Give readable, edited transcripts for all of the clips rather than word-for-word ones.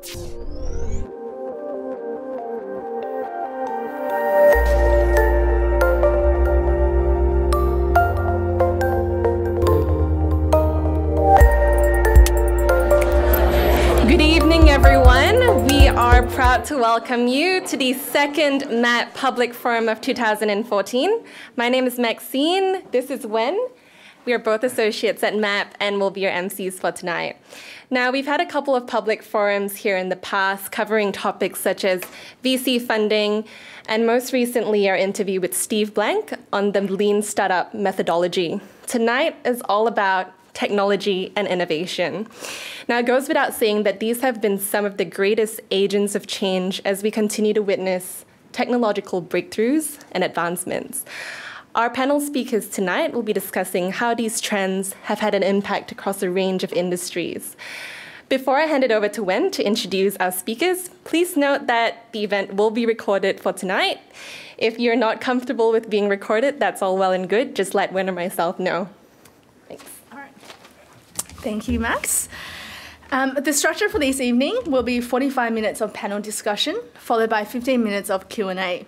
Proud to welcome you to the second MAP Public Forum of 2014. My name is Maxine. This is Wen. We are both associates at MAP and will be your MCs for tonight. Now, we've had a couple of public forums here in the past covering topics such as VC funding, and most recently our interview with Steve Blank on the Lean Startup methodology. Tonight is all about technology and innovation. Now, it goes without saying that these have been some of the greatest agents of change as we continue to witness technological breakthroughs and advancements. Our panel speakers tonight will be discussing how these trends have had an impact across a range of industries. Before I hand it over to Wen to introduce our speakers, please note that the event will be recorded for tonight. If you're not comfortable with being recorded, that's all well and good. Just let Wen or myself know. Thanks. Thank you, Max. The structure for this evening will be 45 minutes of panel discussion, followed by 15 minutes of Q&A.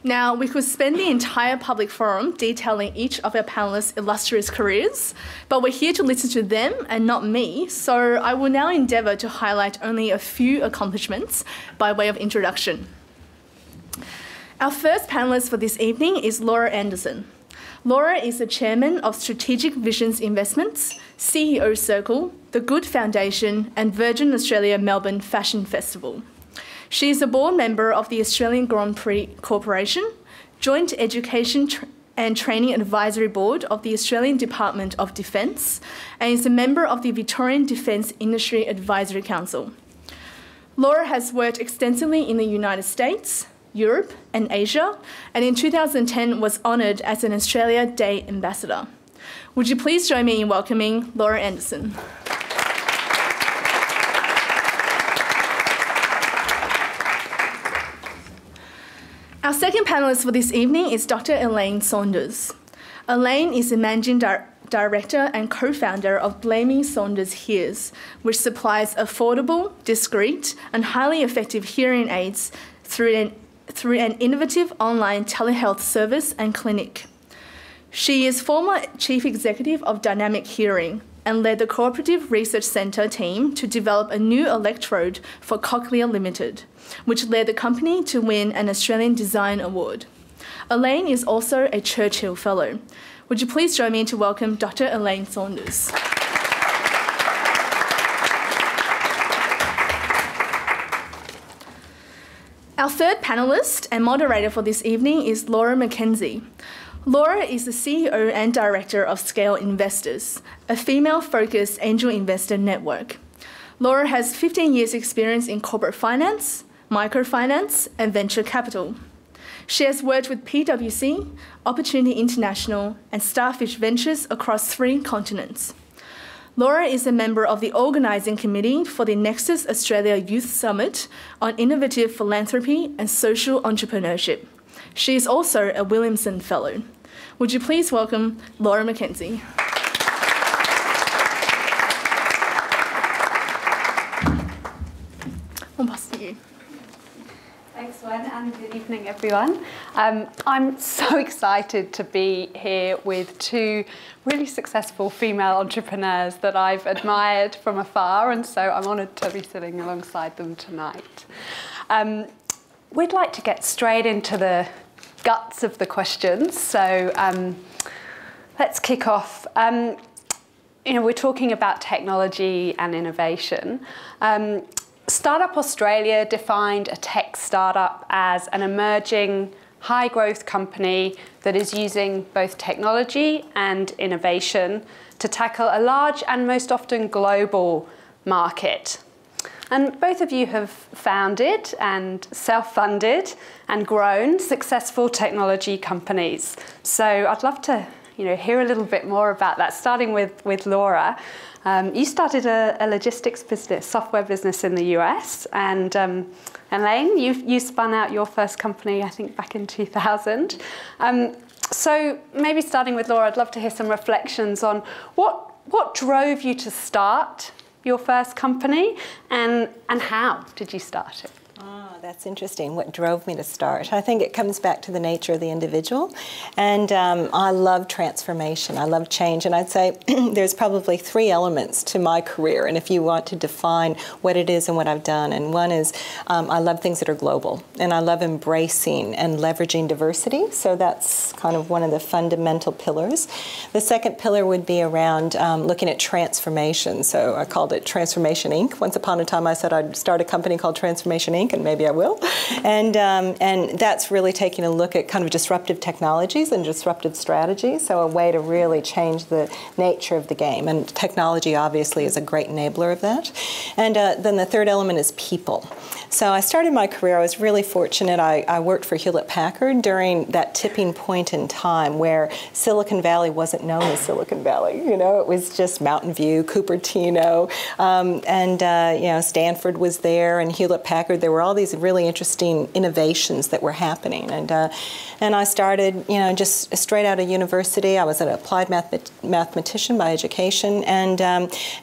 Now, we could spend the entire public forum detailing each of our panelists' illustrious careers, but we're here to listen to them and not me, so I will now endeavour to highlight only a few accomplishments by way of introduction. Our first panellist for this evening is Laura Anderson. Laura is the chairman of Strategic Visions Investments, CEO Circle, the Good Foundation, and Virgin Australia Melbourne Fashion Festival. She is a board member of the Australian Grand Prix Corporation, Joint Education and Training Advisory Board of the Australian Department of Defence, and is a member of the Victorian Defence Industry Advisory Council. Laura has worked extensively in the United States, Europe and Asia, and in 2010 was honoured as an Australia Day Ambassador. Would you please join me in welcoming Laura Anderson? Our second panellist for this evening is Dr. Elaine Saunders. Elaine is the Managing Director and co-founder of Blaming Saunders Hears, which supplies affordable, discreet and highly effective hearing aids through an innovative online telehealth service and clinic. She is former Chief Executive of Dynamic Hearing and led the Cooperative Research Centre team to develop a new electrode for Cochlear Limited, which led the company to win an Australian Design Award. Elaine is also a Churchill Fellow. Would you please join me to welcome Dr. Elaine Saunders? Our third panellist and moderator for this evening is Laura McKenzie. Laura is the CEO and Director of Scale Investors, a female-focused angel investor network. Laura has 15 years' experience in corporate finance, microfinance, and venture capital. She has worked with PwC, Opportunity International, and Starfish Ventures across 3 continents. Laura is a member of the organising committee for the Nexus Australia Youth Summit on Innovative Philanthropy and Social Entrepreneurship. She is also a Williamson Fellow. Would you please welcome Laura McKenzie? I'll pass to you. Thanks, Wen, and good evening, everyone. I'm so excited to be here with 2 really successful female entrepreneurs that I've admired from afar, and so I'm honoured to be sitting alongside them tonight. We'd like to get straight into the guts of the questions, so let's kick off. We're talking about technology and innovation. Startup Australia defined a tech startup as an emerging high-growth company that is using both technology and innovation to tackle a large and most often global market. And both of you have founded and self-funded and grown successful technology companies. So I'd love to hear a little bit more about that, starting with Laura. You started a logistics business, software business in the US, and Elaine, you spun out your first company, I think, back in 2000. So maybe starting with Laura, I'd love to hear some reflections on what drove you to start your first company, and how did you start it? Oh, that's interesting. What drove me to start? I think it comes back to the nature of the individual. And I love transformation. I love change. And I'd say there's probably 3 elements to my career. And if you want to define what it is and what I've done, and one is I love things that are global. And I love embracing and leveraging diversity. So that's kind of one of the fundamental pillars. The second pillar would be around looking at transformation. So I called it Transformation Inc. Once upon a time I said I'd start a company called Transformation Inc., and maybe I will. And that's really taking a look at kind of disruptive technologies and disruptive strategies, so a way to really change the nature of the game. And technology obviously is a great enabler of that. And then the third element is people. So I started my career, I was really fortunate. I worked for Hewlett-Packard during that tipping point in time where Silicon Valley wasn't known as Silicon Valley. You know, it was just Mountain View, Cupertino, you know, Stanford was there, and Hewlett-Packard. There were all these really interesting innovations that were happening. And I started, you know, just straight out of university. I was an applied mathematician by education, and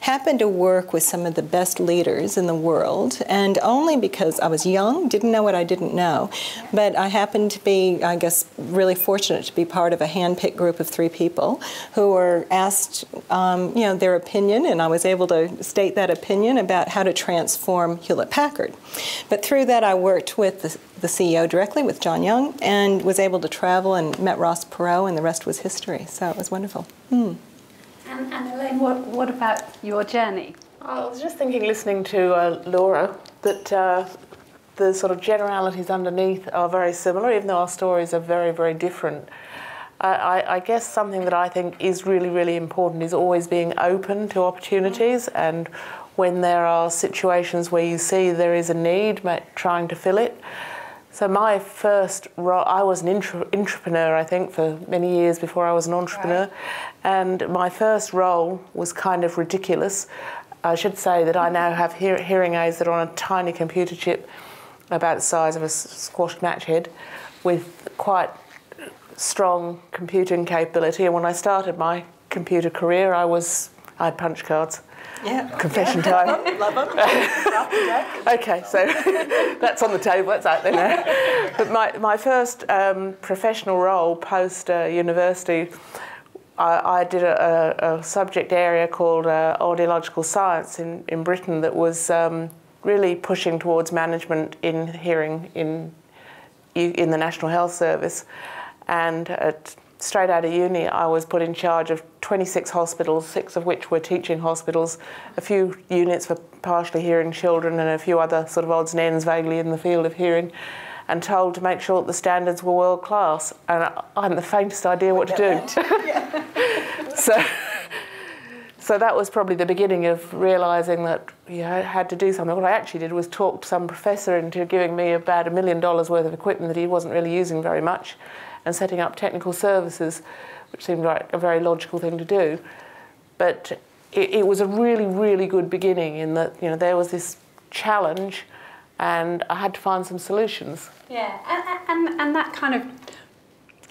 happened to work with some of the best leaders in the world, and only because I was young, didn't know what I didn't know, but I happened to be, I guess, really fortunate to be part of a hand-picked group of 3 people who were asked, you know, their opinion, and I was able to state that opinion about how to transform Hewlett-Packard. But through that, I worked with the CEO directly, with John Young, and was able to travel and met Ross Perot, and the rest was history. So it was wonderful. And Elaine, what about your journey? I was just thinking, listening to Laura, that the sort of generalities underneath are very similar, even though our stories are very, very different. I guess something that I think is really, really important is always being open to opportunities, and when there are situations where you see there is a need, trying to fill it. So my first role, I was an intrapreneur, I think, for many years before I was an entrepreneur. Right. And my first role was kind of ridiculous. I should say that I now have hearing aids that are on a tiny computer chip about the size of a squashed match head with quite strong computing capability. And when I started my computer career, I had punch cards. Yeah. Confession time. Love them. Okay, so that's on the table, that's out there now. But my first professional role post-university, I did a subject area called audiological science in Britain that was really pushing towards management in hearing in the National Health Service. And straight out of uni, I was put in charge of 26 hospitals, 6 of which were teaching hospitals, a few units for partially hearing children, and a few other sort of odds and ends vaguely in the field of hearing, and told to make sure that the standards were world class. And I hadn't the faintest idea what to do. So that was probably the beginning of realising that you had to do something. What I actually did was talk some professor into giving me about $1 million worth of equipment that he wasn't really using very much, and setting up technical services, which seemed like a very logical thing to do. But it was a really, really good beginning in that, you know, there was this challenge and I had to find some solutions. Yeah, and that kind of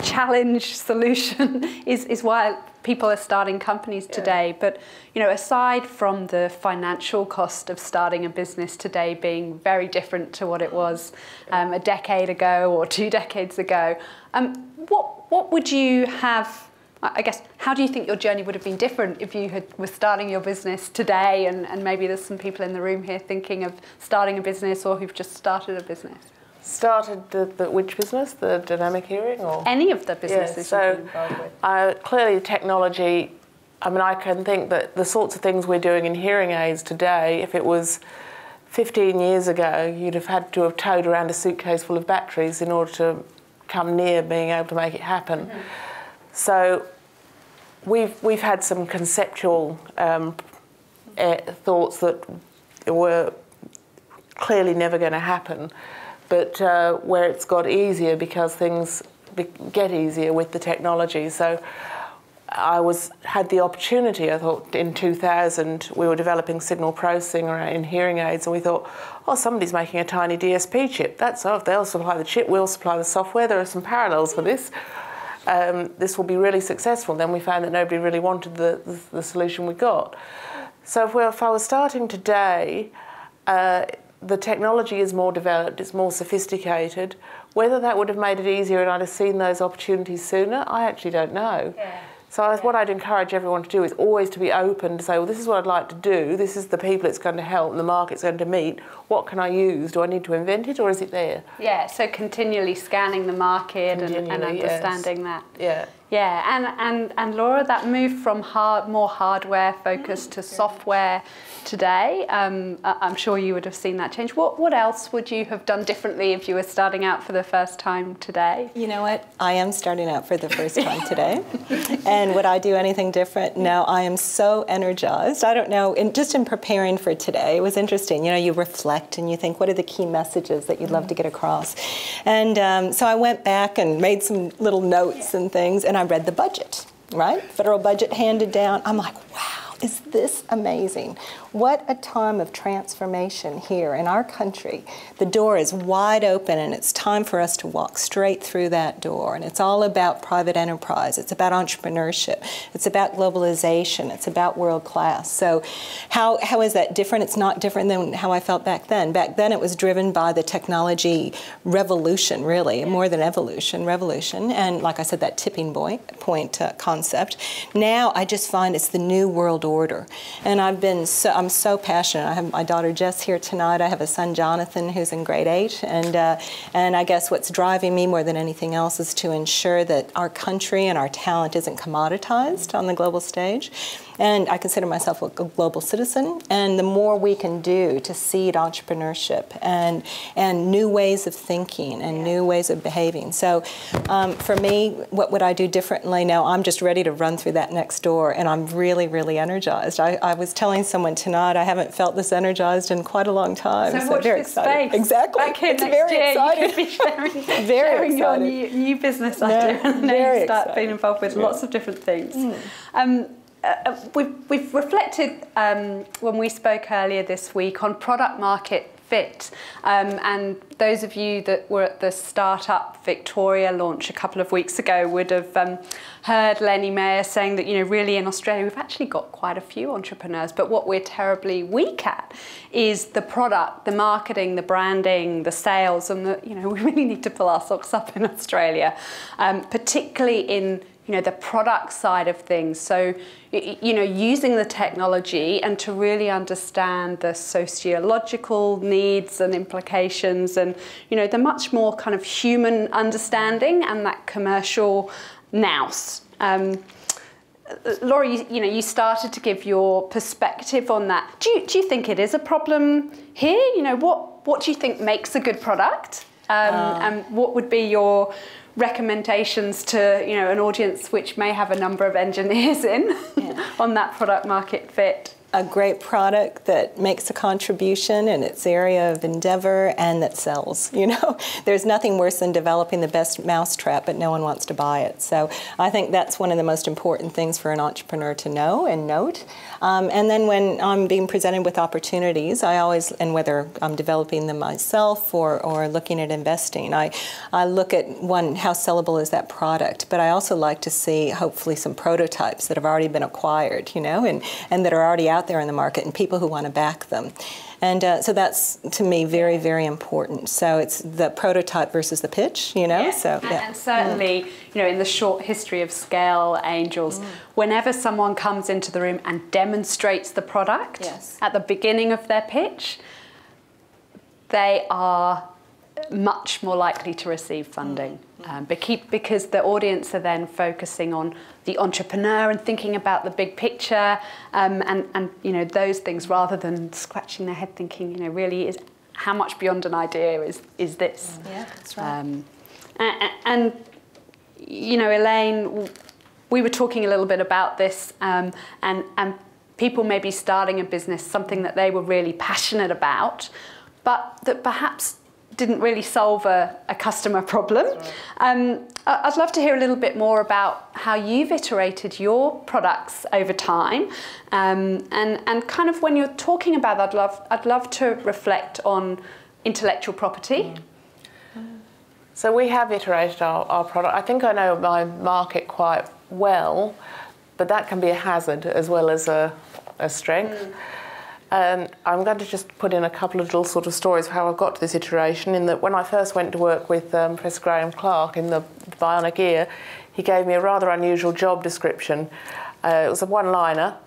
challenge solution is why people are starting companies today. Yeah. But, you know, aside from the financial cost of starting a business today being very different to what it was a decade ago or 2 decades ago, what would you have, I guess, how do you think your journey would have been different if you were starting your business today, and maybe there's some people in the room here thinking of starting a business or who've just started a business? Started which business? The dynamic hearing, or any of the businesses you've been involved with? Clearly, technology. I mean, I can think that the sorts of things we're doing in hearing aids today, if it was 15 years ago, you'd have had to have towed around a suitcase full of batteries in order to come near being able to make it happen. Mm-hmm. So we've had some conceptual thoughts that were clearly never going to happen, but where it's got easier because things get easier with the technology. So I had the opportunity, I thought, in 2000, we were developing signal processing in hearing aids, and we thought, oh, somebody's making a tiny DSP chip. That's all. They'll supply the chip, we'll supply the software. There are some parallels for this. This will be really successful. Then we found that nobody really wanted the solution we got. So if I was starting today, the technology is more developed, it's more sophisticated. Whether that would have made it easier and I'd have seen those opportunities sooner, I actually don't know. Yeah. So what I'd encourage everyone to do is always to be open to say, well, this is what I'd like to do, this is the people it's going to help and the market's going to meet. What can I use? Do I need to invent it or is it there? Yeah, so continually scanning the market and understanding that. Yeah. Yeah, and Laura, that move from more hardware focused to software today, I'm sure you would have seen that change. What else would you have done differently if you were starting out for the first time today? You know what? I am starting out for the first time today. And would I do anything different? No, I am so energized. I don't know, just in preparing for today, it was interesting. You know, you reflect and you think, what are the key messages that you'd love to get across? And so I went back and made some little notes and things, and I read the budget, right? Federal budget handed down. I'm like, wow, is this amazing? What a time of transformation here in our country. The door is wide open and it's time for us to walk straight through that door. And it's all about private enterprise. It's about entrepreneurship. It's about globalization. It's about world class. So how is that different? It's not different than how I felt back then. Back then it was driven by the technology revolution, really, more than evolution, revolution. And like I said, that tipping point concept. Now I just find it's the new world order. And I'm so passionate. I have my daughter Jess here tonight. I have a son Jonathan who's in grade 8, and I guess what's driving me more than anything else is to ensure that our country and our talent isn't commoditized on the global stage. And I consider myself a global citizen, and the more we can do to seed entrepreneurship and new ways of thinking and new ways of behaving. So for me, what would I do differently? Now I'm just ready to run through that next door, and I'm really, really energized. I was telling someone tonight I haven't felt this energized in quite a long time. So watch very this excited. Space. Exactly. Back here it's next very year, exciting. you could be sharing, very sharing your excited. new business idea, and then you start being involved with lots of different things. We've reflected when we spoke earlier this week on product market fit, and those of you that were at the Startup Victoria launch a couple of weeks ago would have heard Lenny Mayer saying that, you know, really in Australia we've actually got quite a few entrepreneurs, but what we're terribly weak at is the product, the marketing, the branding, the sales, and we really need to pull our socks up in Australia, particularly in the product side of things. So, using the technology and to really understand the sociological needs and implications and, the much more kind of human understanding and that commercial nous. Laura, you started to give your perspective on that. Do you think it is a problem here? What do you think makes a good product? And what would be your recommendations to an audience which may have a number of engineers in on that product market fit? A great product that makes a contribution in its area of endeavor and that sells. There's nothing worse than developing the best mousetrap, but no one wants to buy it. So I think that's one of the most important things for an entrepreneur to know and note. And then when I'm being presented with opportunities, I always, and whether I'm developing them myself or looking at investing, I look at, one, how sellable is that product, but I also like to see hopefully some prototypes that have already been acquired, and that are already out there in the market and people who want to back them. And so that's, to me, very, very important. So it's the prototype versus the pitch, And certainly, in the short history of Scale Angels, whenever someone comes into the room and demonstrates the product at the beginning of their pitch, they are much more likely to receive funding because the audience are then focusing on the entrepreneur and thinking about the big picture and those things rather than scratching their head thinking really is how much beyond an idea is this. Yeah, that's right. And Elaine, we were talking a little bit about this and people may be starting a business, something that they were really passionate about, but that perhaps didn't really solve a customer problem. I'd love to hear a little bit more about how you've iterated your products over time, and kind of when you're talking about that, I'd love to reflect on intellectual property. So we have iterated our product. I think I know my market quite well, but that can be a hazard as well as a a strength. And I'm going to just put in a couple of little sort of stories of how I got to this iteration, in that when I first went to work with Professor Graham Clark in the bionic ear, he gave me a rather unusual job description. It was a one-liner,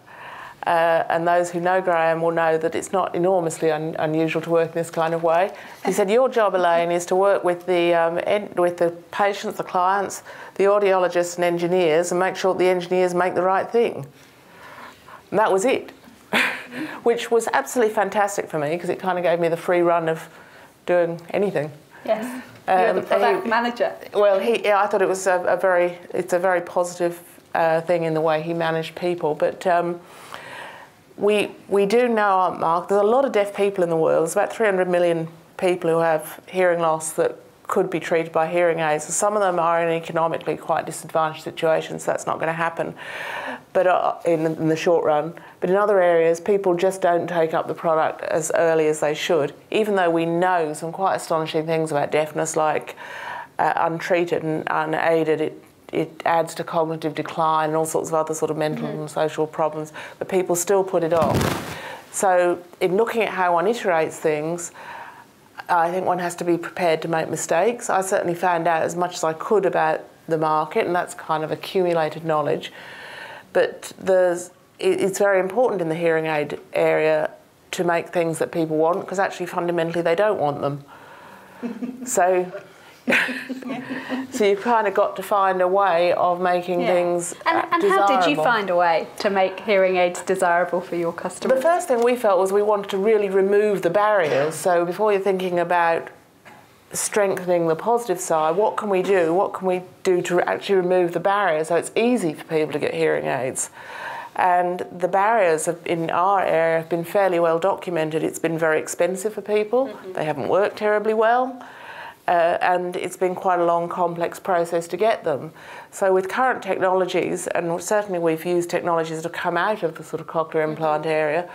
and those who know Graham will know that it's not enormously unusual to work in this kind of way. He said, your job, Elaine, is to work with the patients, the clients, the audiologists and engineers, and make sure that the engineers make the right thing. And that was it. Which was absolutely fantastic for me, because it kind of gave me the free run of doing anything. Yes, you're the product manager. Well, I thought it was it's a very positive thing in the way he managed people. But we do know, Mark, there's a lot of deaf people in the world. There's about 300 million people who have hearing loss that could be treated by hearing aids. Some of them are in economically quite disadvantaged situations, so that's not going to happen, but in the short run. But in other areas, people just don't take up the product as early as they should, even though we know some quite astonishing things about deafness, like untreated and unaided, it adds to cognitive decline and all sorts of other sort of mental and social problems, but people still put it off. So in looking at how one iterates things, I think one has to be prepared to make mistakes. I certainly found out as much as I could about the market, and that's kind of accumulated knowledge. But it's very important in the hearing aid area to make things that people want, because actually fundamentally they don't want them. So you've kind of got to find a way of making things and desirable. How did you find a way to make hearing aids desirable for your customers? The first thing we felt was we wanted to really remove the barriers. So before you're thinking about strengthening the positive side, what can we do? What can we do to actually remove the barriers so it's easy for people to get hearing aids? And the barriers in our area have been fairly well documented. It's been very expensive for people. They haven't worked terribly well. And it's been quite a long, complex process to get them. So with current technologies, and certainly we've used technologies that have come out of the sort of cochlear implant area,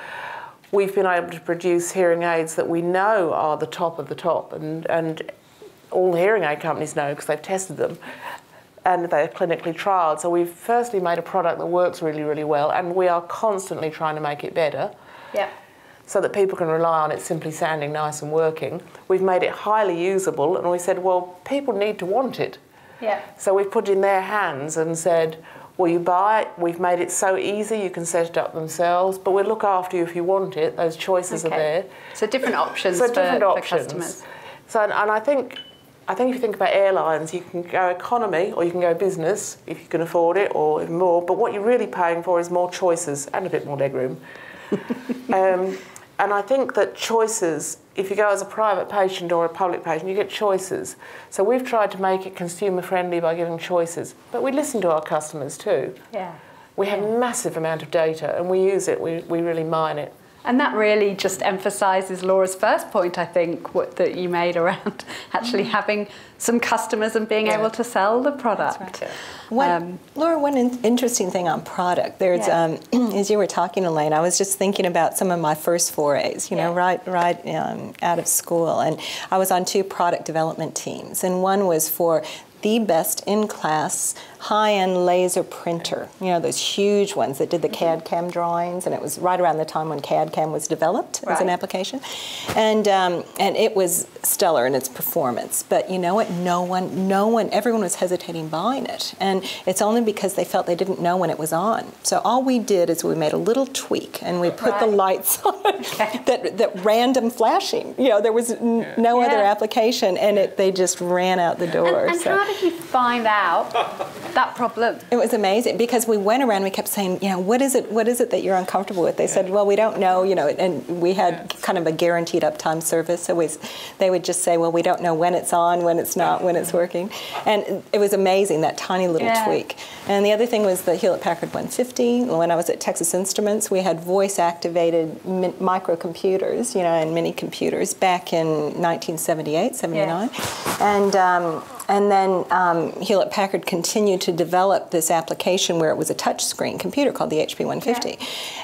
we've been able to produce hearing aids that we know are the top of the top, and all the hearing aid companies know because they've tested them, and they're clinically trialled. So we've firstly made a product that works really, really well, and we are constantly trying to make it better. Yeah. So that people can rely on it simply sounding nice and working. We've made it highly usable, and we said, well, people need to want it. Yeah. So we've put it in their hands and said, well, you buy it, we've made it so easy, you can set it up themselves, but we'll look after you if you want it. Those choices are there. So different options, for customers. So, and I think if you think about airlines, you can go economy or you can go business if you can afford it, or even more, but what you're really paying for is more choices and a bit more legroom. And I think that choices, if you go as a private patient or a public patient, you get choices. So we've tried to make it consumer friendly by giving choices, but we listen to our customers too. Yeah. We have a massive amount of data and we use it, we really mine it. And that really just emphasises Laura's first point, I think, that you made around actually having some customers and being able to sell the product. Right. Laura, one interesting thing on product, there's, as you were talking, Elaine, I was just thinking about some of my first forays, you know, right out of school. And I was on 2 product development teams, and one was for the best in-class high-end laser printer, you know, those huge ones that did the CAD-CAM drawings, and it was right around the time when CAD-CAM was developed as an application. And it was stellar in its performance. But you know what? Everyone was hesitating buying it. And it's only because they felt they didn't know when it was on. So all we did is we made a little tweak, and we put the lights on that random flashing. You know, there was no other application, and they just ran out the door. And how did you find out that problem? It was amazing because we went around, we kept saying, you know, what is it that you're uncomfortable with? They said, well, we don't know, you know, and we had kind of a guaranteed uptime service, so they would just say, well, we don't know when it's on, when it's not, when it's working. And it was amazing, that tiny little tweak. And the other thing was the Hewlett-Packard 150. When I was at Texas Instruments, we had voice-activated microcomputers, you know, and mini computers back in 1978, 79. And then Hewlett-Packard continued to develop this application where it was a touchscreen computer called the HP 150.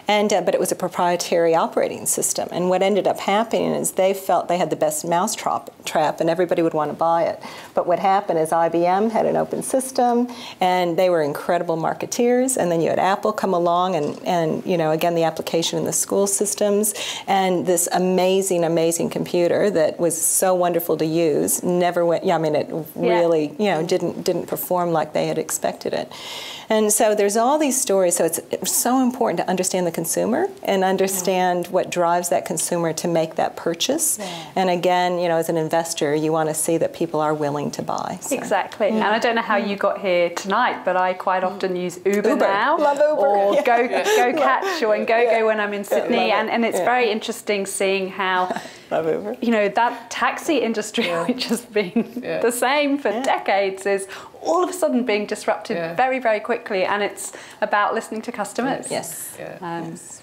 Yeah. But it was a proprietary operating system. And what ended up happening is they felt they had the best mousetrap and everybody would want to buy it. But what happened is IBM had an open system and they were incredible marketeers. And then you had Apple come along and you know, again, the application in the school systems and this amazing, amazing computer that was so wonderful to use never went, yeah, I mean, it really, you know, didn't perform like they had expected it. And so there's all these stories, so it's so important to understand the consumer and understand what drives that consumer to make that purchase. Yeah. And again, you know, as an investor, you want to see that people are willing to buy. So. Exactly. And I don't know how you got here tonight, but I quite often use Uber now. Love Uber. Or Go Catch or Go when I'm in Sydney. And it's very interesting seeing how, love Uber. You know, that taxi industry, which has been the same for decades, is all of a sudden being disrupted very, very quickly, and it's about listening to customers. Yes. Yes.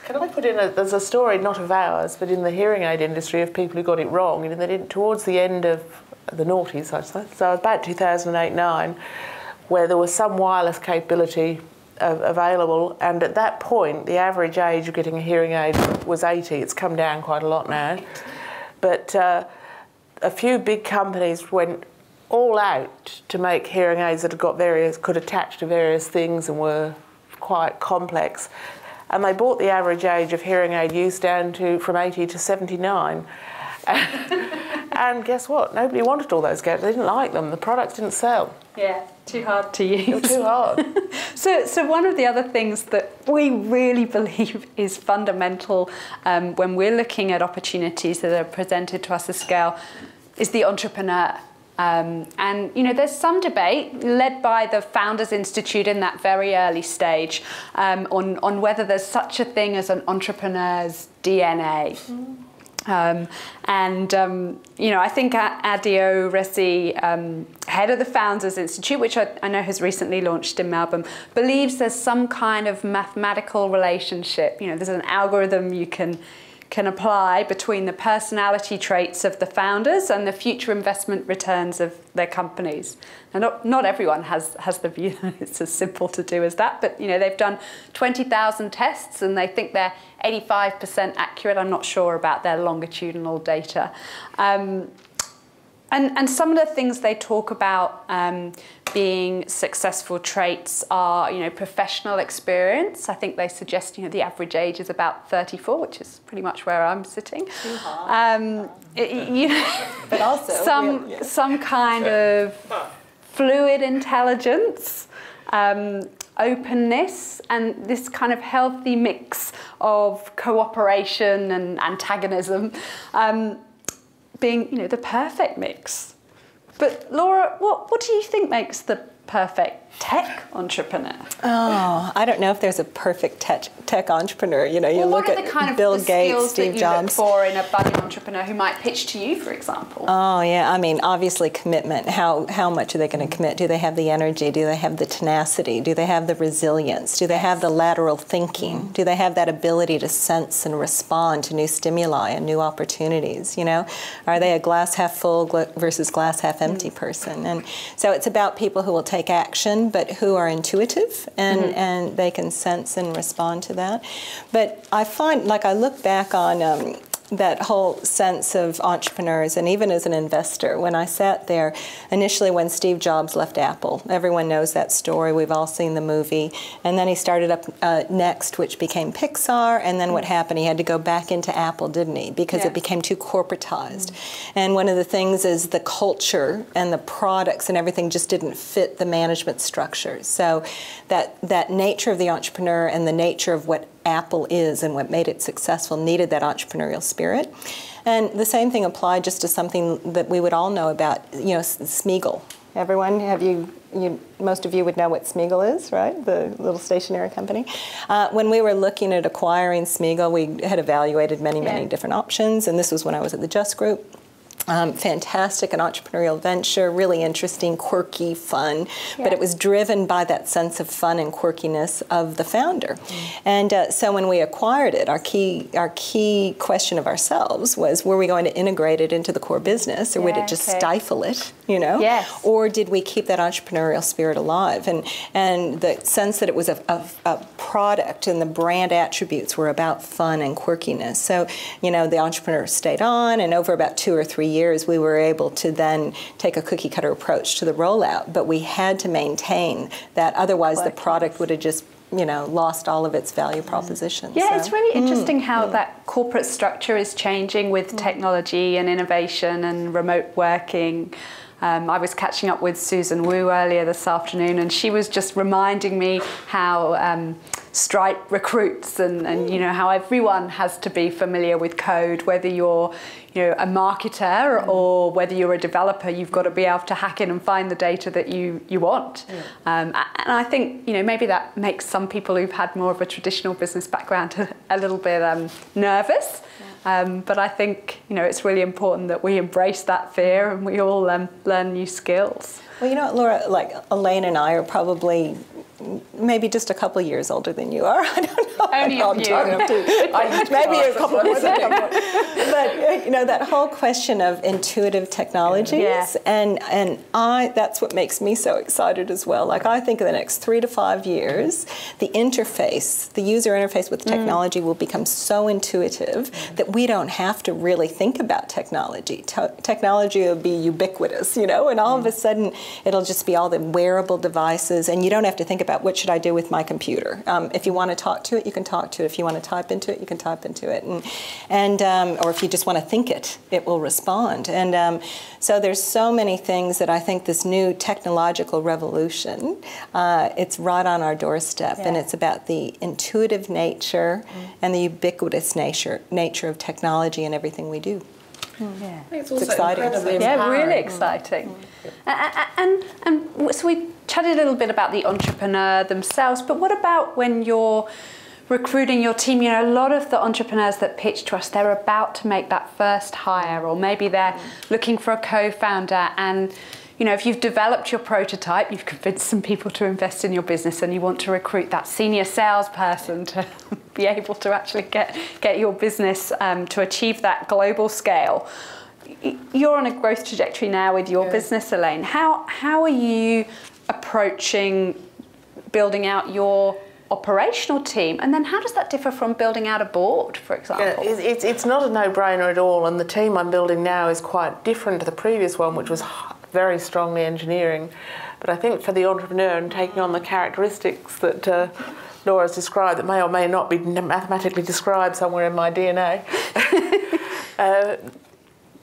Can I put in there's a story, not of ours, but in the hearing aid industry of people who got it wrong, and they did towards the end of the noughties, I'd say, so about 2008-9, where there was some wireless capability available, and at that point the average age of getting a hearing aid was 80. It's come down quite a lot now. But a few big companies went all out to make hearing aids that could attach to various things and were quite complex. And they brought the average age of hearing aid use down from 80 to 79. And guess what? Nobody wanted all those gadgets. They didn't like them. The products didn't sell. Yeah, too hard to use. They were too hard. So one of the other things that we really believe is fundamental when we're looking at opportunities that are presented to us at scale is the entrepreneur. And you know, there's some debate led by the Founders Institute in that very early stage on whether there's such a thing as an entrepreneur's DNA. You know, I think Adio Resi, head of the Founders Institute, which I know has recently launched in Melbourne, believes there's some kind of mathematical relationship. You know, there's an algorithm you can apply between the personality traits of the founders and the future investment returns of their companies. Now, not everyone has the view that it's as simple to do as that, but you know, they've done 20,000 tests and they think they're 85% accurate. I'm not sure about their longitudinal data. And some of the things they talk about being successful traits are, you know, professional experience. I think they suggest, you know, the average age is about 34, which is pretty much where I'm sitting. You know, but also some kind of fluid intelligence, openness, and this kind of healthy mix of cooperation and antagonism. Being, you know, the perfect mix. But Laura, what do you think makes the perfect tech entrepreneur? Oh, I don't know if there's a perfect tech entrepreneur. You know, you look at Bill Gates, Steve Jobs. Look for in a budding entrepreneur who might pitch to you, for example? Oh yeah, I mean, obviously commitment. How much are they going to commit? Do they have the energy? Do they have the tenacity? Do they have the resilience? Do they have the lateral thinking? Do they have that ability to sense and respond to new stimuli and new opportunities? You know, are they a glass half full versus glass half empty person? And so it's about people who will take action, but who are intuitive and they can sense and respond to that. But I find, like, I look back on that whole sense of entrepreneurs, and even as an investor, when I sat there initially when Steve Jobs left Apple, everyone knows that story, we've all seen the movie, and then he started up Next, which became Pixar, and then what happened, he had to go back into Apple, didn't he, because it became too corporatized. And one of the things is the culture and the products and everything just didn't fit the management structure. So that nature of the entrepreneur and the nature of what Apple is and what made it successful needed that entrepreneurial spirit. And the same thing applied just to something that we would all know about, you know, Smeagol. Everyone, most of you would know what Smeagol is, right? The little stationery company. When we were looking at acquiring Smeagol, we had evaluated many different options, and this was when I was at the Just Group. fantastic, an entrepreneurial venture, really interesting, quirky, fun, but it was driven by that sense of fun and quirkiness of the founder. And so when we acquired it, our key question of ourselves was, were we going to integrate it into the core business, or would it just stifle it, you know? Yes. Or did we keep that entrepreneurial spirit alive? And the sense that it was a product and the brand attributes were about fun and quirkiness. So, you know, the entrepreneur stayed on, and over about 2 or 3 years, we were able to then take a cookie cutter approach to the rollout, but we had to maintain that, otherwise the product would have just, you know, lost all of its value proposition. Yeah, so, it's really interesting how that corporate structure is changing with technology and innovation and remote working. I was catching up with Susan Wu earlier this afternoon, and she was just reminding me how Stripe recruits and you know, how everyone has to be familiar with code, whether you're, you know, a marketer or whether you're a developer. You've got to be able to hack in and find the data that you want. And I think, you know, maybe that makes some people who've had more of a traditional business background a little bit nervous. But I think, you know, it's really important that we embrace that fear and we all learn new skills. Well, you know what, Laura, like Elaine and I are probably maybe just a couple of years older than you are. I don't know. Only a few. Maybe a couple of years. But, you know, that whole question of intuitive technologies, and that's what makes me so excited as well. Like, I think in the next 3 to 5 years, the interface, the user interface with technology will become so intuitive that we don't have to really think about technology. Technology will be ubiquitous, you know, and all of a sudden it'll just be all the wearable devices, and you don't have to think about what should I do with my computer. If you want to talk to it, you can talk to it. If you want to type into it, you can type into it. And or if you just want to think it, it will respond. And so there's so many things that I think this new technological revolution, it's right on our doorstep, and it's about the intuitive nature and the ubiquitous nature of technology in everything we do. It's exciting. Yeah, really exciting. And so we chatted a little bit about the entrepreneur themselves, but what about when you're recruiting your team? You know, a lot of the entrepreneurs that pitch to us, they're about to make that first hire, or maybe they're looking for a co-founder, and you know, if you've developed your prototype, you've convinced some people to invest in your business, and you want to recruit that senior salesperson to be able to actually get your business to achieve that global scale. You're on a growth trajectory now with your business, Elaine. How are you approaching building out your operational team, and then how does that differ from building out a board, for example? It's not a no-brainer at all, and the team I'm building now is quite different to the previous one, which was very strongly engineering. But I think for the entrepreneur and taking on the characteristics that Laura's described, that may or may not be mathematically described somewhere in my DNA,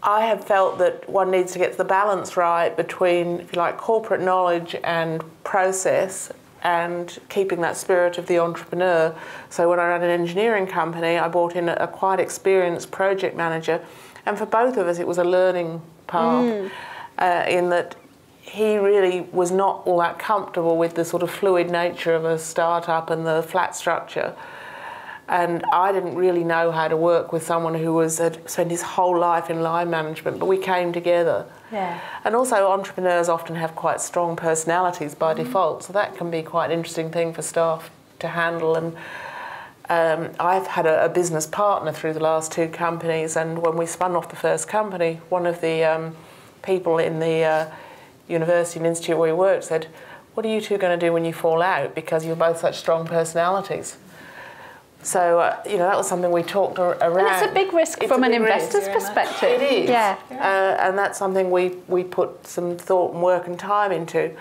I have felt that one needs to get the balance right between, if you like, corporate knowledge and process, and keeping that spirit of the entrepreneur. So when I ran an engineering company, I brought in a quite experienced project manager, and for both of us it was a learning path, in that he really was not all that comfortable with the sort of fluid nature of a startup and the flat structure. And I didn't really know how to work with someone who had spent his whole life in line management, but we came together. Yeah. And also entrepreneurs often have quite strong personalities by default, so that can be quite an interesting thing for staff to handle. And I've had a business partner through the last 2 companies, and when we spun off the first company, one of the people in the university and institute where we worked said, "What are you two going to do when you fall out, because you're both such strong personalities?" So, you know, that was something we talked around. And it's a big risk from an investor's perspective. It is. Yeah. And that's something we put some thought and work and time into.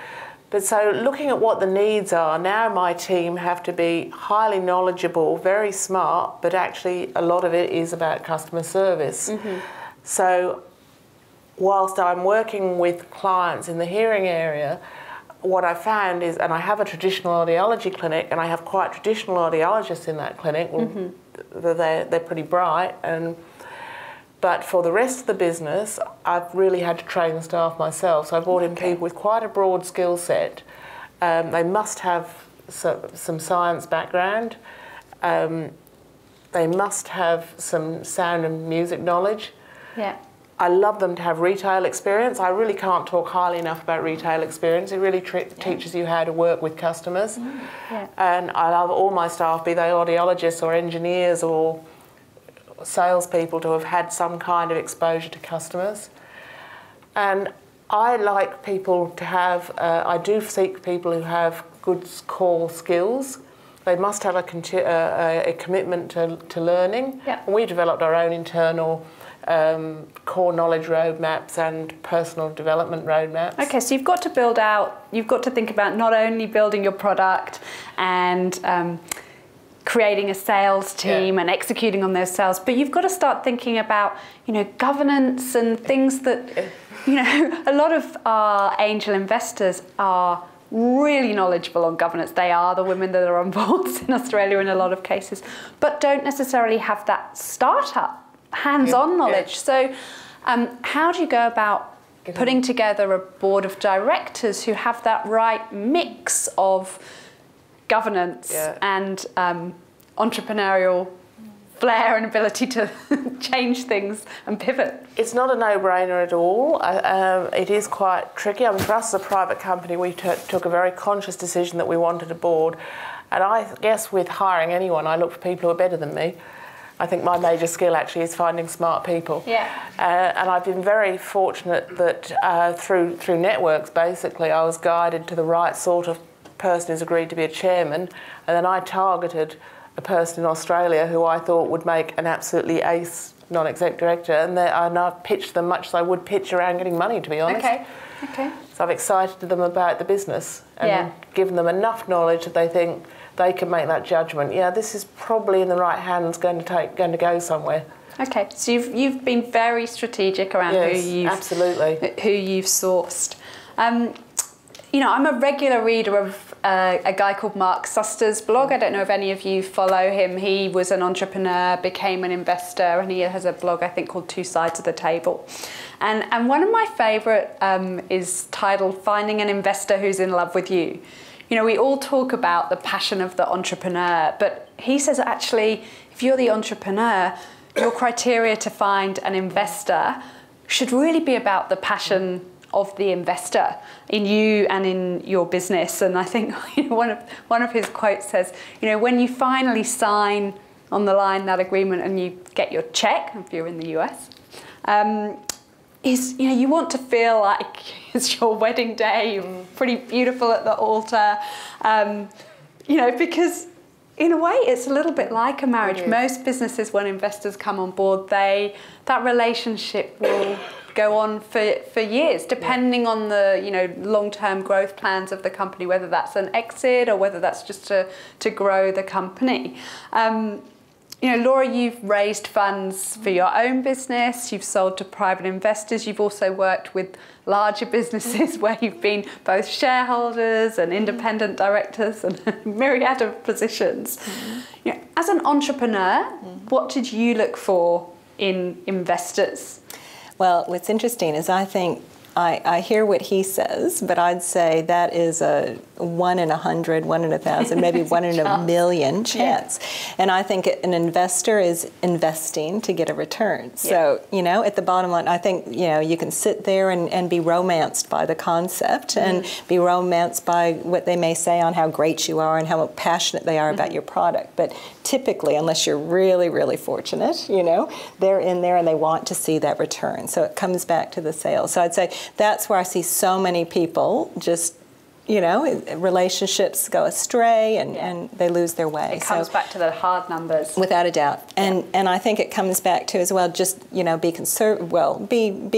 But so looking at what the needs are, now my team have to be highly knowledgeable, very smart, but actually a lot of it is about customer service. So whilst I'm working with clients in the hearing area, what I found is, and I have a traditional audiology clinic, and I have quite traditional audiologists in that clinic. Well, they're pretty bright, but for the rest of the business, I've really had to train the staff myself. So I brought in people with quite a broad skill set. They must have some science background. They must have some sound and music knowledge. Yeah. I love them to have retail experience. I really can't talk highly enough about retail experience. It really teaches you how to work with customers. And I love all my staff, be they audiologists or engineers or salespeople, to have had some kind of exposure to customers. And I like people to have, I do seek people who have good core skills. They must have a commitment to learning. And we developed our own internal core knowledge roadmaps and personal development roadmaps. Okay, so you've got to build out, you've got to think about not only building your product and creating a sales team and executing on those sales, but you've got to start thinking about, you know, governance and things that, you know, a lot of our angel investors are really knowledgeable on governance. They are the women that are on boards in Australia in a lot of cases, but don't necessarily have that startup hands-on knowledge. So how do you go about putting together a board of directors who have that right mix of governance and entrepreneurial flair and ability to change things and pivot? It's not a no-brainer at all. It is quite tricky. I mean, for us as a private company, we took a very conscious decision that we wanted a board. And I guess with hiring anyone, I look for people who are better than me. I think my major skill actually is finding smart people. And I've been very fortunate that through networks, basically, I was guided to the right sort of person who's agreed to be a chairman, and then I targeted a person in Australia who I thought would make an absolutely ace non-exec director, and I've pitched them much as I would pitch around getting money, to be honest. Okay. So I've excited them about the business and given them enough knowledge that they think they can make that judgment. Yeah, this is probably in the right hands, going to go somewhere. Okay, so you've been very strategic around who you've sourced. You know, I'm a regular reader of a guy called Mark Suster's blog. I don't know if any of you follow him. He was an entrepreneur, became an investor, and he has a blog, I think, called Two Sides of the Table. And one of my favourite is titled Finding an Investor Who's in Love with You. You know, we all talk about the passion of the entrepreneur, but he says actually, if you're the entrepreneur, your criteria to find an investor should really be about the passion of the investor in you and in your business. And I think, you know, one of his quotes says, you know, when you finally sign on the line that agreement and you get your check, if you're in the US, you know, you want to feel like it's your wedding day, you're pretty beautiful at the altar, you know, because in a way it's a little bit like a marriage. Most businesses, when investors come on board, that relationship will go on for years, depending on the, you know, long-term growth plans of the company, whether that's an exit or whether that's just to grow the company. You know, Laura, you've raised funds for your own business, you've sold to private investors, you've also worked with larger businesses where you've been both shareholders and independent directors and a myriad of positions. You know, as an entrepreneur, what did you look for in investors? Well, what's interesting is I think I hear what he says, but I'd say that is a 1 in 100, 1 in 1,000, maybe 1 in a million chance. And I think an investor is investing to get a return. So, you know, at the bottom line, I think, you know, you can sit there and be romanced by the concept and be romanced by what they may say on how great you are and how passionate they are about your product. But typically, unless you're really, really fortunate, you know, they're in there and they want to see that return. So it comes back to the sale. So I'd say that's where I see so many people just, you know, relationships go astray and they lose their way. It comes back to the hard numbers. Without a doubt. And I think it comes back to as well, just, you know, be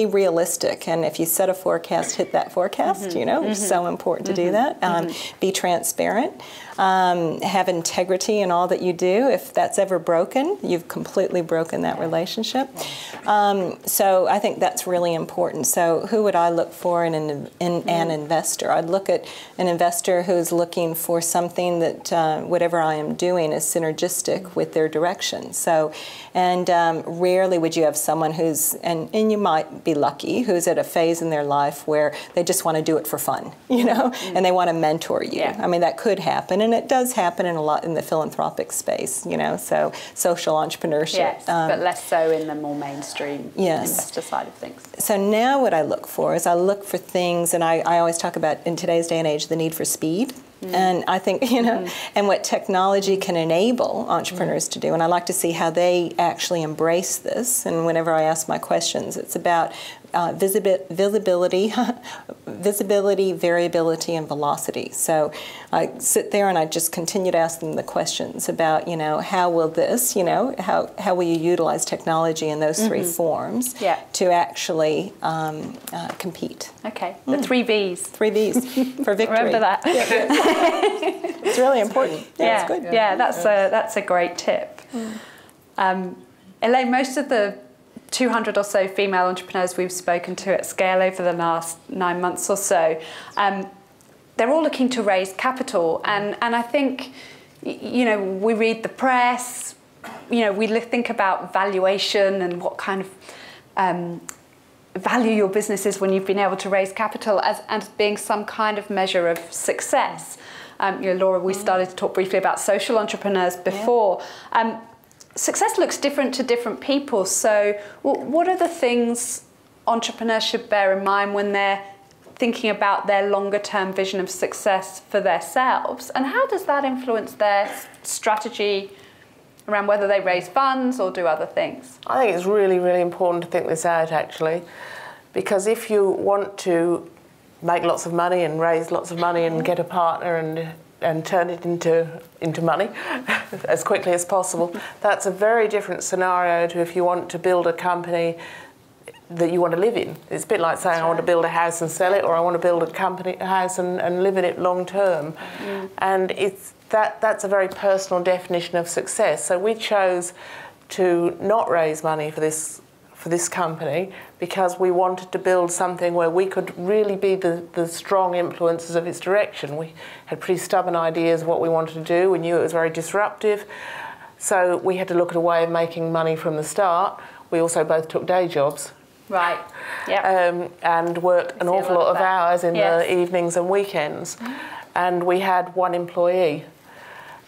realistic. And if you set a forecast, hit that forecast, you know, it's so important to do that. Be transparent. Have integrity in all that you do. If that's ever broken, you've completely broken that relationship. So I think that's really important. So who would I look for in an investor? I'd look at an investor who's looking for something that whatever I am doing is synergistic with their direction. So, and rarely would you have someone who's, and you might be lucky, who's at a phase in their life where they just want to do it for fun, you know, and they want to mentor you. I mean, that could happen, and it does happen in a lot in the philanthropic space, you know, so social entrepreneurship. Yes, but less so in the more mainstream investor side of things. So now what I look for is I look for things, and I always talk about, in today's day and age, the need for speed. And I think, you know, and what technology can enable entrepreneurs to do. And I like to see how they actually embrace this. And whenever I ask my questions, it's about visibility, variability, and velocity. So I sit there and I just continue to ask them the questions about, you know, how will this, you know, how will you utilize technology in those three forms to actually compete. Okay, the 3 V's. 3 V's for victory. Remember that. It's really important. Yeah, it's good. Yeah, that's a great tip. Elaine, most of the 200 or so female entrepreneurs we've spoken to at scale over the last 9 months or so, they're all looking to raise capital. And I think, you know, we read the press, you know, we think about valuation and what kind of value your business is when you've been able to raise capital as being some kind of measure of success. You know, Laura, we started to talk briefly about social entrepreneurs before. Success looks different to different people. So what are the things entrepreneurs should bear in mind when they're thinking about their longer term vision of success for themselves? And how does that influence their strategy around whether they raise funds or do other things? I think it's really, really important to think this out, actually, because if you want to make lots of money and raise lots of money and get a partner and turn it into money as quickly as possible, that's a very different scenario to if you want to build a company that you want to live in. It's a bit like saying I want to build a house and sell it, or I want to build a house and live in it long term. And that's a very personal definition of success. So we chose to not raise money for this company because we wanted to build something where we could really be the strong influencers of its direction. We had pretty stubborn ideas of what we wanted to do. We knew it was very disruptive. So we had to look at a way of making money from the start. We also both took day jobs. Right, yeah. And worked an awful lot of hours in the evenings and weekends. And we had one employee.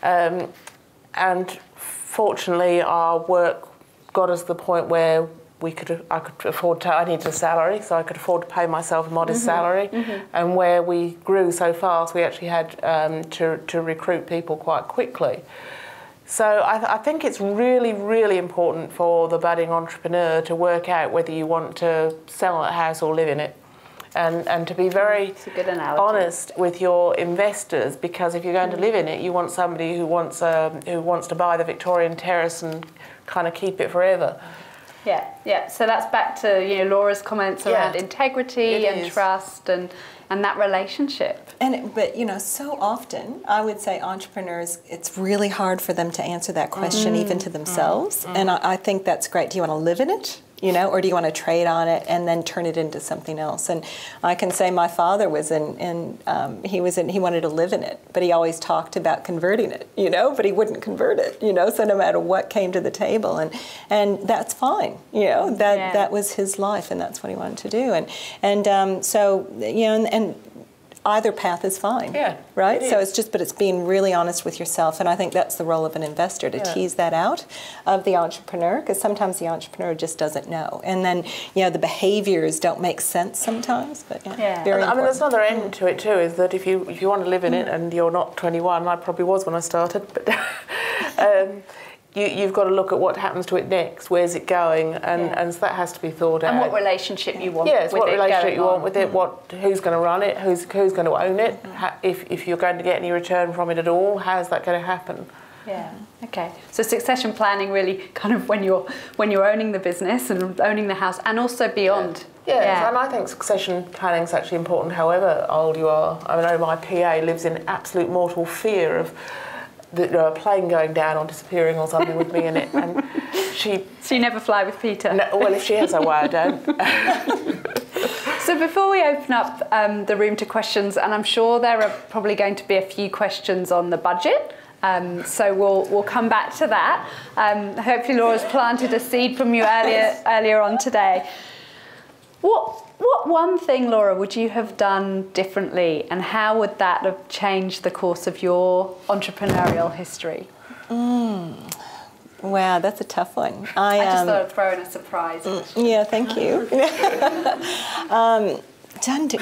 And fortunately, our work got us to the point where I could afford to, I needed a salary, so I could afford to pay myself a modest salary. And where we grew so fast, we actually had to recruit people quite quickly. So I think it's really, really important for the budding entrepreneur to work out whether you want to sell a house or live in it. And to be very honest with your investors, because if you're going to live in it, you want somebody who wants to buy the Victorian terrace and kind of keep it forever. Yeah. So that's back to Laura's comments around integrity and trust and that relationship. But so often I would say entrepreneurs, it's really hard for them to answer that question even to themselves. And I think that's great. Do you want to live in it? Or do you want to trade on it and then turn it into something else? And I can say my father was he wanted to live in it, but he always talked about converting it, but he wouldn't convert it, so no matter what came to the table, and that's fine, that was his life and that's what he wanted to do. And either path is fine, right? So it's being really honest with yourself, and I think that's the role of an investor, to tease that out of the entrepreneur, because sometimes the entrepreneur just doesn't know, and then the behaviors don't make sense sometimes. But very important. I mean, there's another end to it too, is that if you want to live in it and you're not 21, I probably was when I started, but you've got to look at what happens to it next. Where's it going? And so that has to be thought out. And what relationship you want with what it relationship you want on. with it. Who's going to run it? Who's going to own it? If you're going to get any return from it at all, how's that going to happen? Yeah. Okay. So succession planning really kind of when you're owning the business and owning the house, and also beyond. Yeah. And I think succession planning is actually important, however old you are. I know my PA lives in absolute mortal fear of a plane going down or disappearing or something with me in it, and So you never fly with Peter? No, well, if she has her way, I don't. So So before we open up the room to questions, and I'm sure there are probably going to be a few questions on the budget, so we'll come back to that. Hopefully Laura's planted a seed from you earlier on today. What one thing, Laura, would you have done differently, and how would that have changed the course of your entrepreneurial history? Wow, that's a tough one. I just thought I'd throw in a surprise. Yeah, thank you.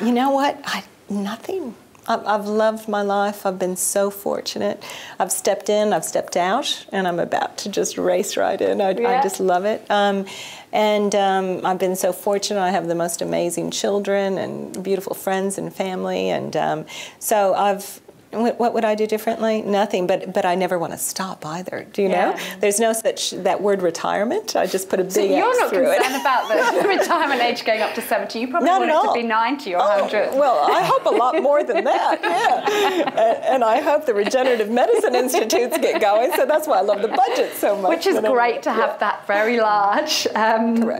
You know what? Nothing. I've loved my life. I've been so fortunate. I've stepped in, I've stepped out, and I'm about to just race right in. I just love it. I've been so fortunate. I have the most amazing children and beautiful friends and family. And so what would I do differently? Nothing, but I never want to stop either. Do you know? There's no such, that word retirement, I just put a big X through it. So you're not concerned about the retirement age going up to 70. You probably want it to be 90 or 100. Well, I hope a lot more than that, yeah. And I hope the regenerative medicine institutes get going, so that's why I love the budget so much. Which is great to have that very large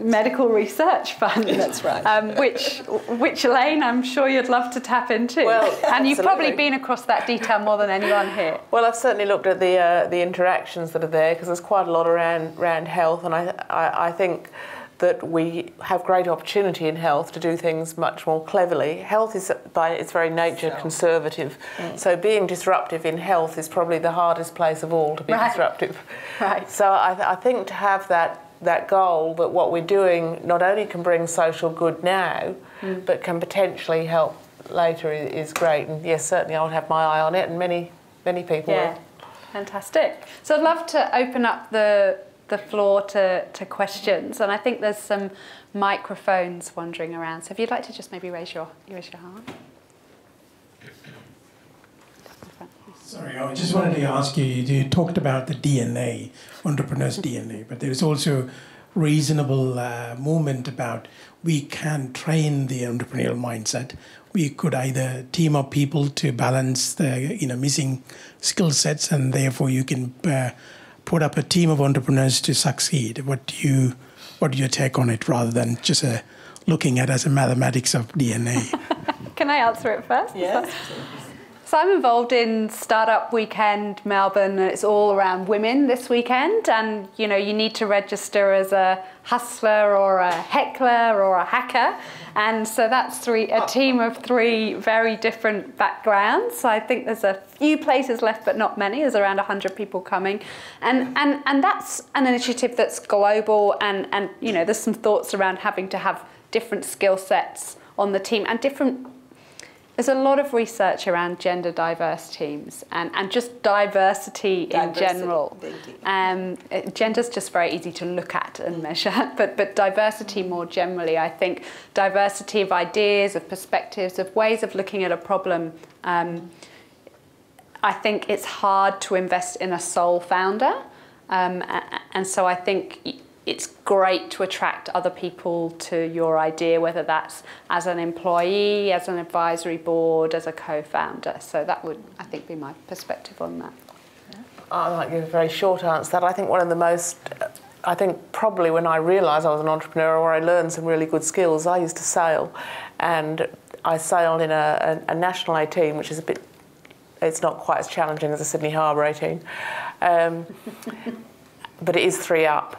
medical research fund. That's right. Which Elaine, I'm sure you'd love to tap into. Well, and you've probably been across that detail more than anyone here. Well, I've certainly looked at the interactions that are there, because there's quite a lot around health, and I think that we have great opportunity in health to do things much more cleverly. Health is by its very nature conservative, so being disruptive in health is probably the hardest place of all to be disruptive. Right. So I think to have that goal, that what we're doing not only can bring social good now, but can potentially help later, is great. And yes, certainly I would have my eye on it, and many people would. Fantastic. So I'd love to open up the floor to questions, and I think there's some microphones wandering around. So if you'd like to just maybe raise your hand. Sorry, I just wanted to ask you, you talked about the DNA, entrepreneur's DNA, but there's also reasonable movement about we can train the entrepreneurial mindset. We could either team up people to balance the missing skill sets, and therefore you can put up a team of entrepreneurs to succeed. What do your take on it, rather than just looking at it as a mathematics of DNA? Can I answer it first? Yes. So I'm involved in Startup Weekend Melbourne, and it's all around women this weekend. And you need to register as a hustler or a heckler or a hacker. And so that's a team of 3 very different backgrounds. So I think there's a few places left, but not many. There's around 100 people coming. And that's an initiative that's global, and there's some thoughts around having to have different skill sets on the team and different. There's a lot of research around gender diverse teams and just diversity in general. Gender's just very easy to look at and measure, but diversity more generally, I think diversity of ideas, of perspectives, of ways of looking at a problem. I think it's hard to invest in a sole founder, and so I think it's great to attract other people to your idea, whether that's as an employee, as an advisory board, as a co-founder. So that would, I think, be my perspective on that. I might give a very short answer to that. I think one of the most, probably when I realised I was an entrepreneur, or I learned some really good skills, I used to sail. And I sailed in a national A team, which is it's not quite as challenging as a Sydney Harbour A team. But it is 3 up.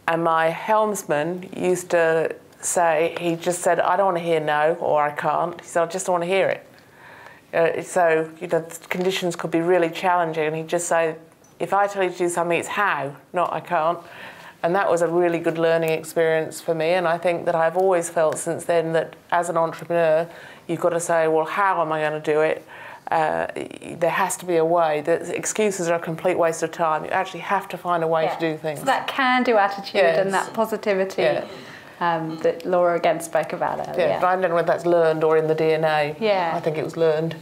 And my helmsman used to say, he just said, I don't want to hear no, or I can't. He said, I just don't want to hear it. So, the conditions could be really challenging. And he'd just say, if I tell you to do something, it's how, not I can't. And that was a really good learning experience for me. And I think that I've always felt since then that as an entrepreneur, you've got to say, well, how am I going to do it? There has to be a way. The excuses are a complete waste of time. You actually have to find a way to do things. So that can-do attitude and that positivity that Laura again spoke about earlier. Yeah, but I don't know whether that's learned or in the DNA. Yeah. I think it was learned.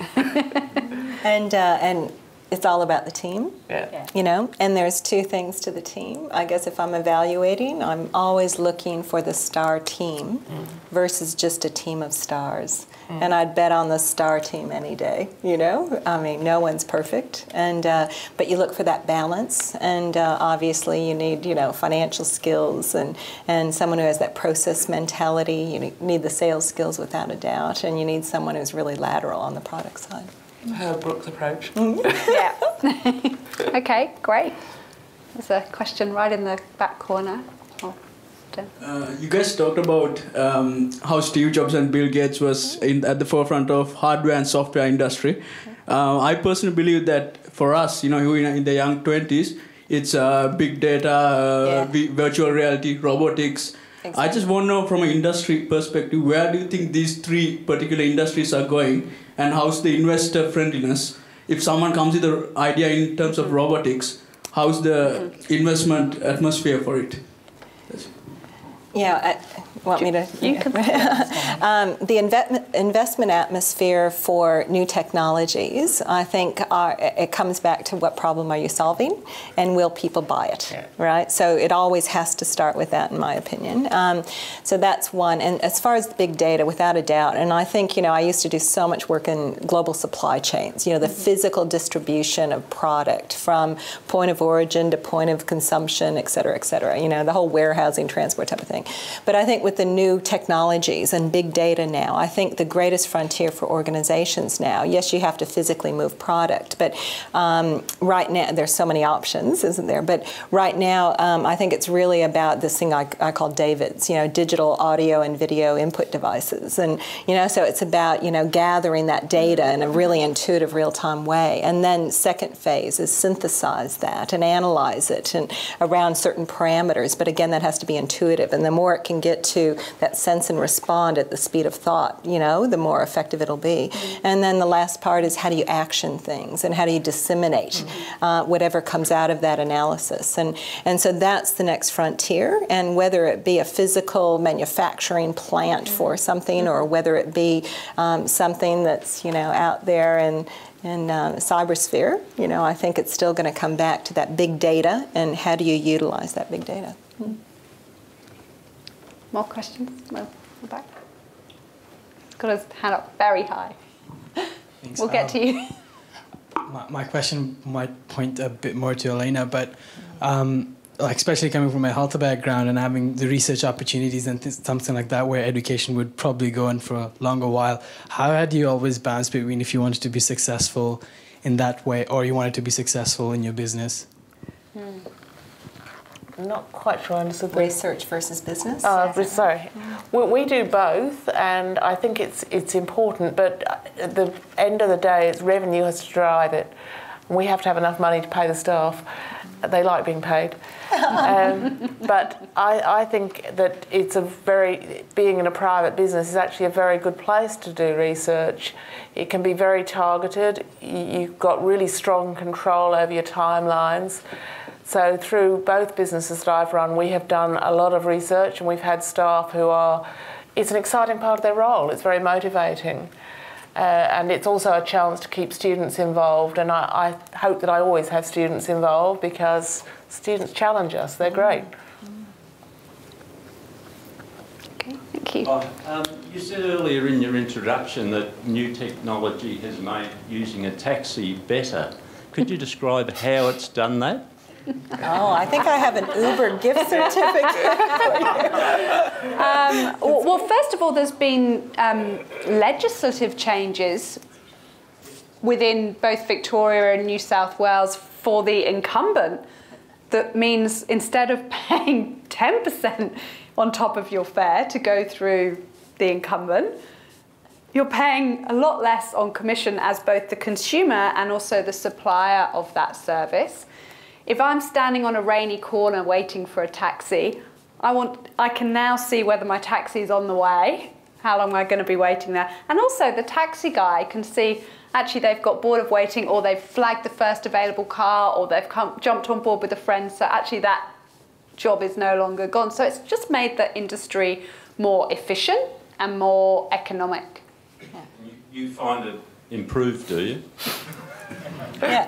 And it's all about the team. Yeah. You know, and there's two things to the team. I guess if I'm evaluating, I'm always looking for the star team versus just a team of stars. And I'd bet on the star team any day, you know? I mean, no one's perfect. And but you look for that balance. And obviously you need, you know, financial skills and someone who has that process mentality. You need the sales skills without a doubt. And you need someone who's really lateral on the product side. Her Brooks approach. Yeah. Okay, great. There's a question right in the back corner. You guys talked about how Steve Jobs and Bill Gates was at the forefront of hardware and software industry. I personally believe that for us, you know, who in the young 20s, it's big data, virtual reality, robotics. Exactly. I just want to know from an industry perspective, where do you think these three particular industries are going, and how's the investor friendliness? If someone comes with an idea in terms of robotics, how's the investment atmosphere for it? Yeah, want me to? You can. The investment atmosphere for new technologies, I think, it comes back to what problem are you solving, and will people buy it, right? So it always has to start with that, in my opinion. So that's one. And as far as big data, without a doubt, and I think, you know, I used to do so much work in global supply chains, you know, the physical distribution of product from point of origin to point of consumption, et cetera, you know, the whole warehousing, transport type of thing. But I think with the new technologies and big data now, I think the greatest frontier for organizations now, yes, you have to physically move product, but right now, there's so many options, isn't there? But right now, I think it's really about this thing I call DAVIDs, you know, digital audio and video input devices. And, you know, so it's about, you know, gathering that data in a really intuitive, real-time way. And then second phase is synthesize that and analyze it and around certain parameters. But again, that has to be intuitive. And the more it can get to that sense and respond at the speed of thought, you know, the more effective it'll be. And then the last part is how do you action things and how do you disseminate whatever comes out of that analysis. And so that's the next frontier. And whether it be a physical manufacturing plant for something or whether it be something that's, you know, out there in cybersphere, you know, I think it's still going to come back to that big data and how do you utilize that big data. More questions? No, the back. He's got his hand up very high. Thanks. We'll get to you. My question might point a bit more to Elena, but like especially coming from a health background and having the research opportunities and something like that where education would probably go on for a longer while, how had you always balanced between if you wanted to be successful in that way or you wanted to be successful in your business? I'm not quite sure I understood. Research versus business? Sorry. We do both, and I think it's important, but at the end of the day, it's revenue has to drive it. We have to have enough money to pay the staff. They like being paid. But I think that being in a private business is actually a very good place to do research. It can be very targeted. You've got really strong control over your timelines. So through both businesses that I've run, we have done a lot of research and we've had staff who it's an exciting part of their role. It's very motivating. And it's also a chance to keep students involved. And I hope that I always have students involved because students challenge us. They're great. Okay, thank you. You said earlier in your introduction that new technology has made using a taxi better. Could you describe how it's done that? Oh, I think I have an Uber gift certificate for you. Well, first of all, there's been legislative changes within both Victoria and New South Wales for the incumbent that means instead of paying 10% on top of your fare to go through the incumbent, you're paying a lot less on commission as both the consumer and also the supplier of that service. If I'm standing on a rainy corner waiting for a taxi, I can now see whether my taxi is on the way, how long am I going to be waiting there. And also the taxi guy can see actually they've got bored of waiting or they've flagged the first available car or they've jumped on board with a friend. So actually that job is no longer gone. So it's just made the industry more efficient and more economic. You find it improved, do you?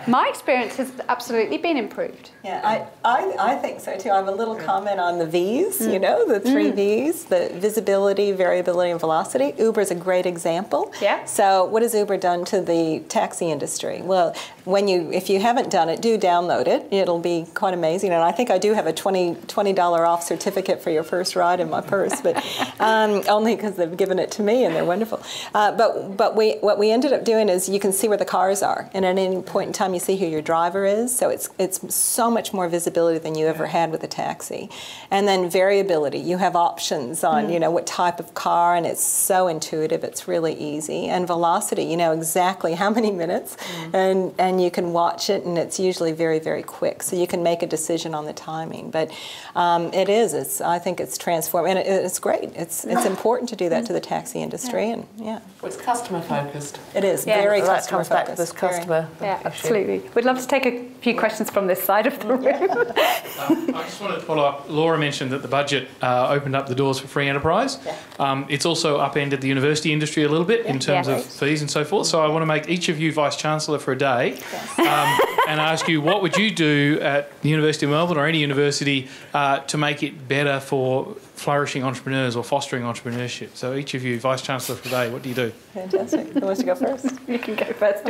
My experience has absolutely been improved. Yeah, I think so too. I have a little comment on the V's, you know, the 3 V's, the visibility, variability, and velocity. Uber is a great example. Yeah. So what has Uber done to the taxi industry? Well, if you haven't done it, do download it. It'll be quite amazing. And I think I do have a $20 off certificate for your first ride in my purse, but only because they've given it to me and they're wonderful. But what we ended up doing is you can see where the cars are, and at any point in time you see who your driver is. So it's so much more visibility than you ever had with a taxi. And then variability, you have options on you know what type of car, and it's so intuitive, it's really easy. And velocity, you know exactly how many minutes, and you can watch it, and it's usually very, very quick, so you can make a decision on the timing. But I think it's transformed, and it's great. It's important to do that to the taxi industry, and well, it's customer focused. It is very well, customer that comes back to focused. this customer. Yeah, absolutely. We'd love to take a few questions from this side of the room. I just wanted to follow up. Laura mentioned that the budget opened up the doors for free enterprise. It's also upended the university industry a little bit in terms of fees and so forth. So I want to make each of you Vice Chancellor for a day and ask you, what would you do at the University of Melbourne or any university to make it better for flourishing entrepreneurs or fostering entrepreneurship? So each of you, Vice Chancellor for a day, what do you do? Fantastic. Who wants to go first? You can go first.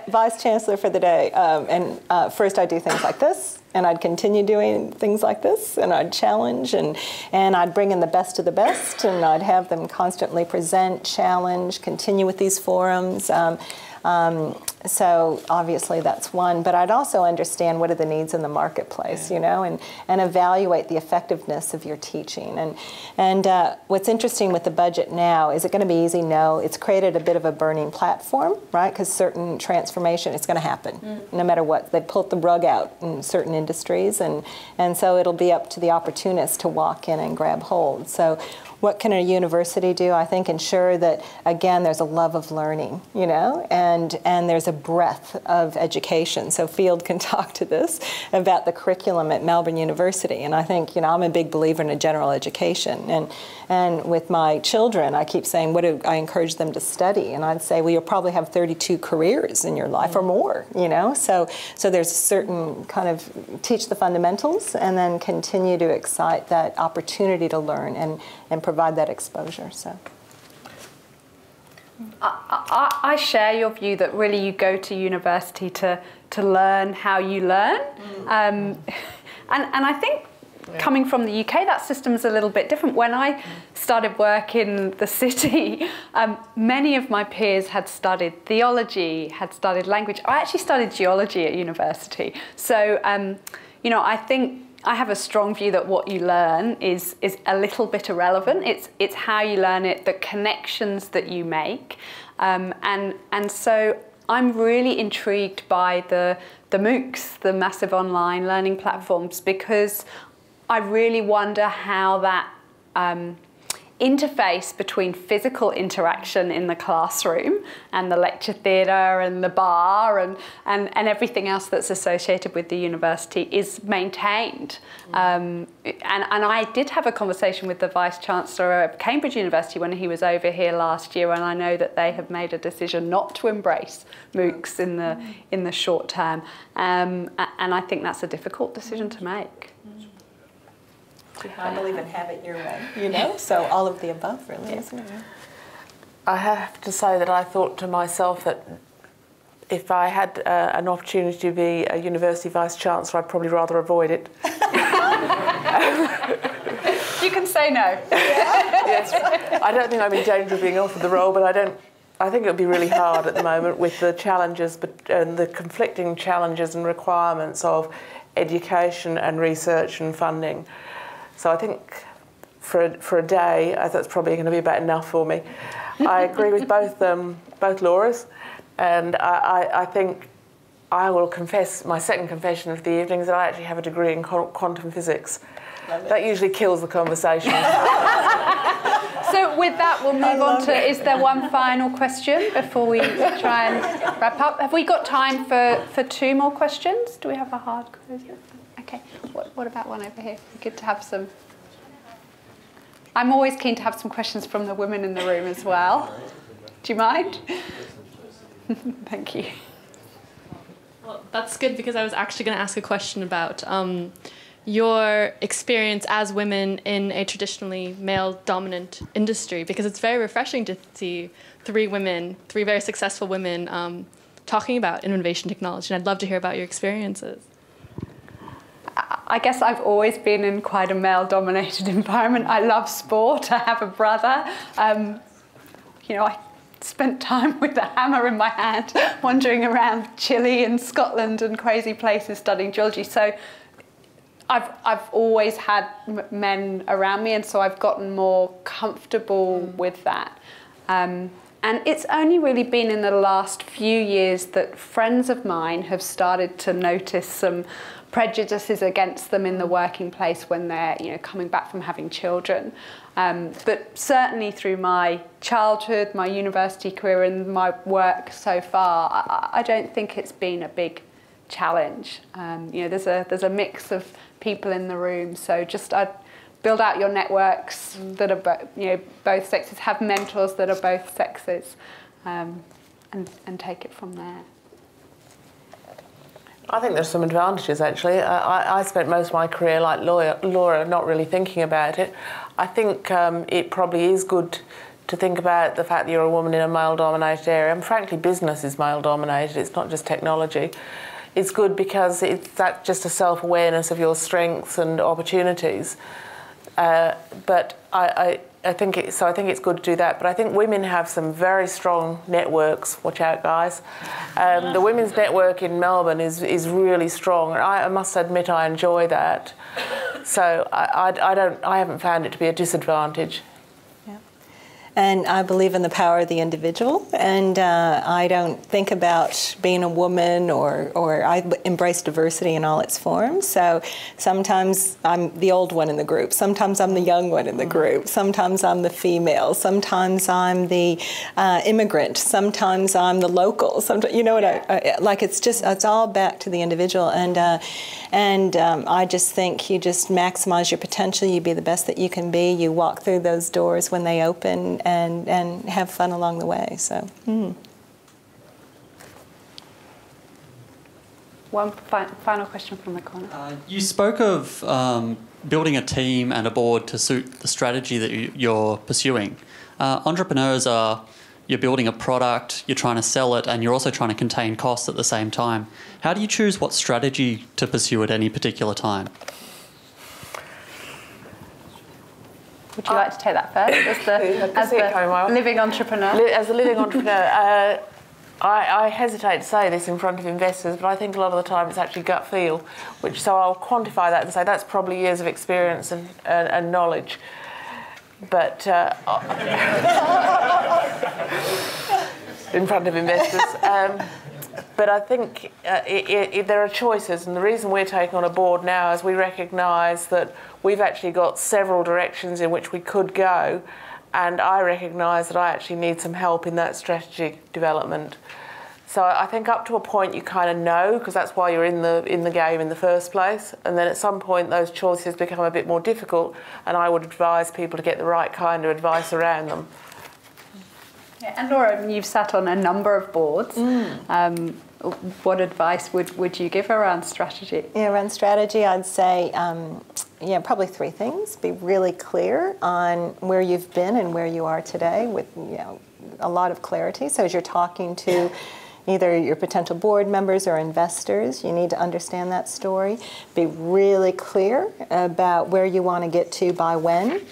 Vice Chancellor for the day. First I'd do things like this, and I'd continue doing things like this, and I'd challenge, and I'd bring in the best of the best, and I'd have them constantly present, challenge, continue with these forums. So obviously that's one, but I'd also understand what are the needs in the marketplace, you know, and evaluate the effectiveness of your teaching. And what's interesting with the budget now, is it going to be easy? No. It's created a bit of a burning platform, right? Because certain transformation, it's going to happen, no matter what. They pulled the rug out in certain industries, and so it'll be up to the opportunist to walk in and grab hold. So what can a university do? I think ensure that, again, there's a love of learning, you know, and there's a breadth of education. So Field can talk to this about the curriculum at Melbourne University. And I think, you know, I'm a big believer in a general education. And with my children, I keep saying, what do I encourage them to study? And I'd say, well, you'll probably have 32 careers in your life or more, you know? So there's a certain kind of teach the fundamentals and then continue to excite that opportunity to learn and provide that exposure. So I share your view that really you go to university to learn how you learn. And I think coming from the UK, that system's a little bit different. When I started work in the city, many of my peers had studied theology, had studied language. I actually studied geology at university. So, you know, I think I have a strong view that what you learn is a little bit irrelevant. It's how you learn it, the connections that you make. And so I'm really intrigued by the MOOCs, the massive online learning platforms, because I really wonder how that interface between physical interaction in the classroom and the lecture theatre and the bar and everything else that's associated with the university is maintained. And I did have a conversation with the Vice-Chancellor at Cambridge University when he was over here last year, and I know that they have made a decision not to embrace MOOCs in the short term. And I think that's a difficult decision to make. I believe in have it your way, you know, so all of the above, really, isn't it? I have to say that I thought to myself that if I had an opportunity to be a university vice-chancellor, I'd probably rather avoid it. You can say no. Yes, I don't think I'm in danger of being offered the role, but I think it would be really hard at the moment with the challenges and the conflicting challenges and requirements of education and research and funding. So I think for a day, that's probably going to be about enough for me. I agree with both Laura's, and I think I will confess, my second confession of the evening is that I actually have a degree in quantum physics. That usually kills the conversation. So with that, we'll move on to, is there one final question before we try and wrap up? Have we got time for 2 more questions? Do we have a hard closure? Okay, what about one over here? Good to have some. I'm always keen to have some questions from the women in the room as well. Do you mind? Thank you. Well, that's good because I was actually going to ask a question about your experience as women in a traditionally male-dominant industry, because it's very refreshing to see three very successful women talking about innovation technology, and I'd love to hear about your experiences. I guess I've always been in quite a male-dominated environment. I love sport. I have a brother. I spent time with a hammer in my hand, wandering around Chile and Scotland and crazy places studying geology. So I've always had men around me, and so I've gotten more comfortable with that. And it's only really been in the last few years that friends of mine have started to notice some prejudices against them in the working place when they're coming back from having children. But certainly through my childhood, my university career and my work so far, I don't think it's been a big challenge. There's a mix of people in the room, so just build out your networks that are both sexes, have mentors that are both sexes, and take it from there. I think there's some advantages, actually. I spent most of my career, like Laura, not really thinking about it. I think it probably is good to think about the fact that you're a woman in a male-dominated area. And frankly, business is male-dominated. It's not just technology. It's good because it's just a self-awareness of your strengths and opportunities. But I think it's good to do that. But I think women have some very strong networks. Watch out, guys. The women's network in Melbourne is really strong. And I must admit I enjoy that. So I haven't found it to be a disadvantage. And I believe in the power of the individual, and I don't think about being a woman or I embrace diversity in all its forms. So sometimes I'm the old one in the group, sometimes I'm the young one in the group, sometimes I'm the female, sometimes I'm the immigrant, sometimes I'm the local. Sometimes, it's all back to the individual, and I just think you just maximize your potential, you be the best that you can be, you walk through those doors when they open, and have fun along the way. So. One final question from the corner. You spoke of building a team and a board to suit the strategy that you're pursuing. Entrepreneurs you're building a product, you're trying to sell it, and you're also trying to contain costs at the same time. How do you choose what strategy to pursue at any particular time? Would you like to take that first, as the living entrepreneur? As a living entrepreneur, I hesitate to say this in front of investors, but I think a lot of the time it's actually gut feel, so I'll quantify that and say that's probably years of experience and knowledge. But in front of investors. But I think there are choices, and the reason we're taking on a board now is we recognise that we've actually got several directions in which we could go, and I recognise that I actually need some help in that strategy development. So I think up to a point you kind of know, because that's why you're in the game in the first place, and then at some point those choices become a bit more difficult, and I would advise people to get the right kind of advice around them. Yeah, and Laura, you've sat on a number of boards. What advice would you give around strategy? Yeah, around strategy, I'd say, probably three things. Be really clear on where you've been and where you are today with, a lot of clarity. So as you're talking to either your potential board members or investors, you need to understand that story. Be really clear about where you want to get to by when.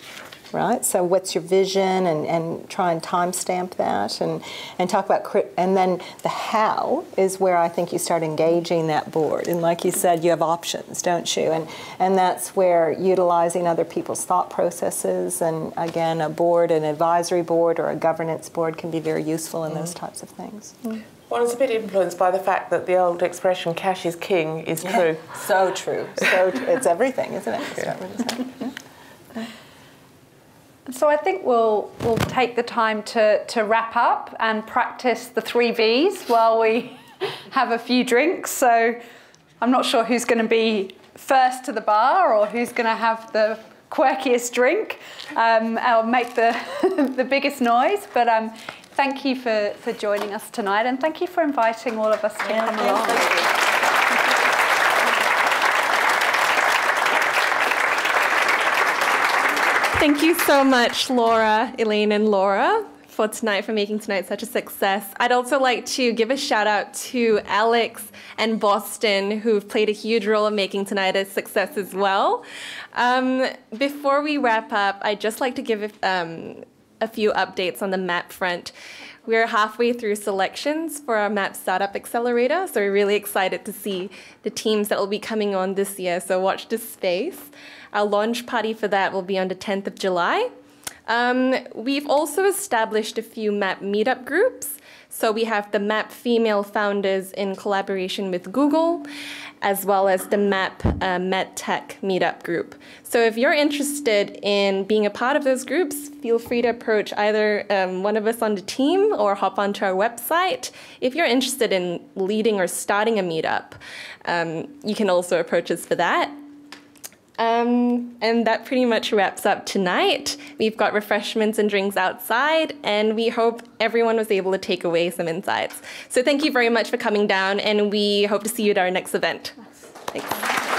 Right? So what's your vision, and try and timestamp that, and talk about, and then the how is where I think you start engaging that board. And like you said, you have options, don't you? And that's where utilizing other people's thought processes, and again, a board, an advisory board or a governance board can be very useful in those types of things. Well, it's a bit influenced by the fact that the old expression "cash is king" is true. So true. It's everything, isn't it? So I think we'll take the time to wrap up and practice the 3 V's while we have a few drinks. So I'm not sure who's going to be first to the bar or who's going to have the quirkiest drink or make the biggest noise. But thank you for joining us tonight, and thank you for inviting all of us to come along. Thank you so much, Laura, Elaine, and Laura, for tonight, for making tonight such a success. I'd also like to give a shout out to Alex and Boston, who've played a huge role in making tonight a success as well. Before we wrap up, I'd just like to give a few updates on the MAP front. We're halfway through selections for our MAP Startup Accelerator, so we're really excited to see the teams that will be coming on this year, so watch this space. Our launch party for that will be on the 10th of July. We've also established a few MAP meetup groups. So we have the MAP Female Founders in collaboration with Google, as well as the MAP MedTech meetup group. So if you're interested in being a part of those groups, feel free to approach either one of us on the team or hop onto our website. If you're interested in leading or starting a meetup, you can also approach us for that. And that pretty much wraps up tonight. We've got refreshments and drinks outside, and we hope everyone was able to take away some insights. So thank you very much for coming down, and we hope to see you at our next event. Thanks.